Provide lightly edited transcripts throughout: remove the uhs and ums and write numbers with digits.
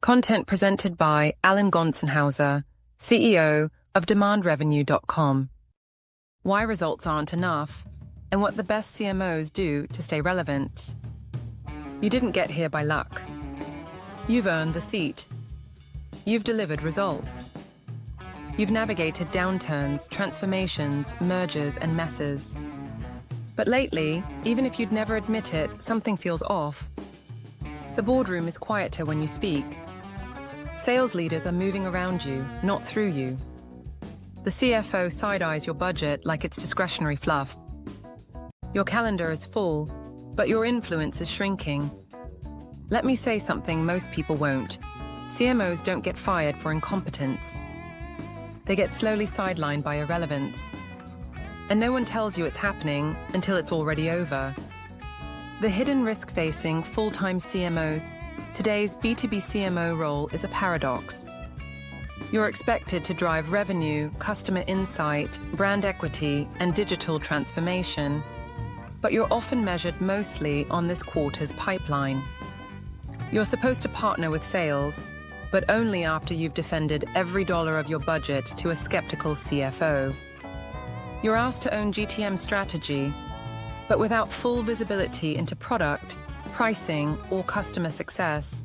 Content presented by Alan Gonsenhauser, CEO of demandrevenue.com. Why results aren't enough, and what the best CMOs do to stay relevant. You didn't get here by luck. You've earned the seat. You've delivered results. You've navigated downturns, transformations, mergers, and messes. But lately, even if you'd never admit it, something feels off. The boardroom is quieter when you speak. Sales leaders are moving around you, not through you. The CFO side-eyes your budget like it's discretionary fluff. Your calendar is full, but your influence is shrinking. Let me say something most people won't. CMOs don't get fired for incompetence. They get slowly sidelined by irrelevance. And no one tells you it's happening until it's already over. The hidden risk-facing, full-time CMOs, today's B2B CMO role is a paradox. You're expected to drive revenue, customer insight, brand equity, and digital transformation, but you're often measured mostly on this quarter's pipeline. You're supposed to partner with sales, but only after you've defended every dollar of your budget to a skeptical CFO. You're asked to own GTM strategy, but without full visibility into product, pricing, or customer success.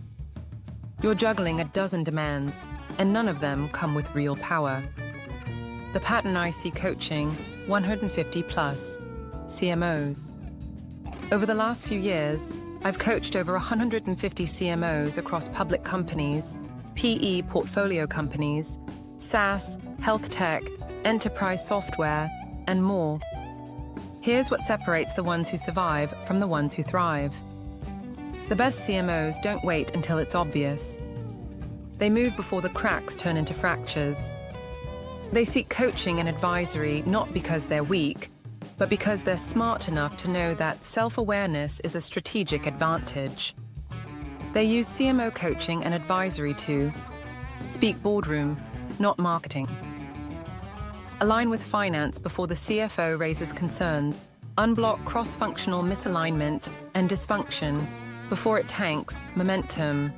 You're juggling a dozen demands, and none of them come with real power. The pattern I see coaching 150 plus CMOs. Over the last few years, I've coached over 150 CMOs across public companies, PE portfolio companies, SaaS, health tech, enterprise software, and more. Here's what separates the ones who survive from the ones who thrive. The best CMOs don't wait until it's obvious. They move before the cracks turn into fractures. They seek coaching and advisory not because they're weak, but because they're smart enough to know that self-awareness is a strategic advantage. They use CMO coaching and advisory to speak boardroom, not marketing. Align with finance before the CFO raises concerns, unblock cross-functional misalignment and dysfunction before it tanks momentum,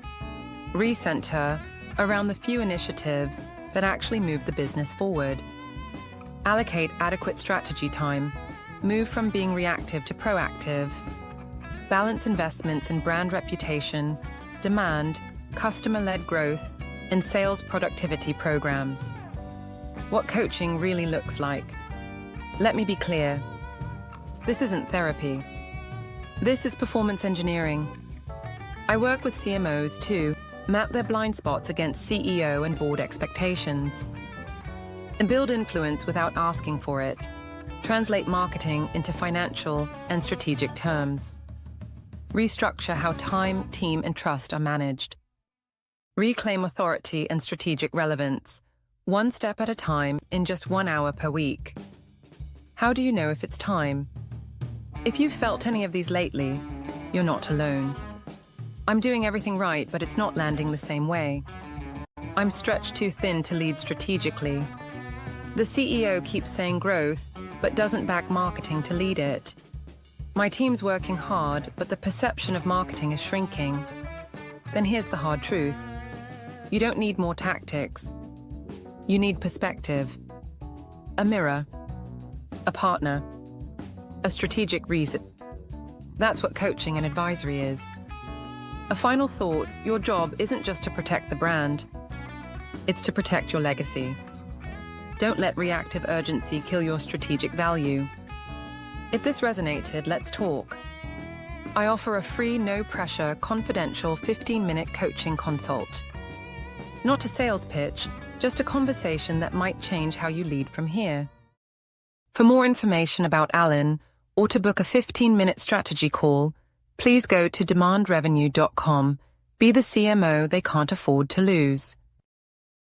recenter around the few initiatives that actually move the business forward. Allocate adequate strategy time, move from being reactive to proactive, balance investments in brand reputation, demand, customer-led growth, and sales productivity programs. What coaching really looks like. Let me be clear. This isn't therapy. This is performance engineering. I work with CMOs to map their blind spots against CEO and board expectations, and build influence without asking for it. Translate marketing into financial and strategic terms. Restructure how time, team, and trust are managed. Reclaim authority and strategic relevance, one step at a time in just 1 hour per week. How do you know if it's time? If you've felt any of these lately, you're not alone. I'm doing everything right, but it's not landing the same way. I'm stretched too thin to lead strategically. The CEO keeps saying growth, but doesn't back marketing to lead it. My team's working hard, but the perception of marketing is shrinking. Then here's the hard truth. You don't need more tactics. You need perspective. A mirror. A partner. A strategic reason. That's what coaching and advisory is. A final thought, your job isn't just to protect the brand. It's to protect your legacy. Don't let reactive urgency kill your strategic value. If this resonated, let's talk. I offer a free, no-pressure, confidential 15-minute coaching consult. Not a sales pitch, just a conversation that might change how you lead from here. For more information about Alan, or to book a 15-minute strategy call, please go to demandrevenue.com. Be the CMO they can't afford to lose.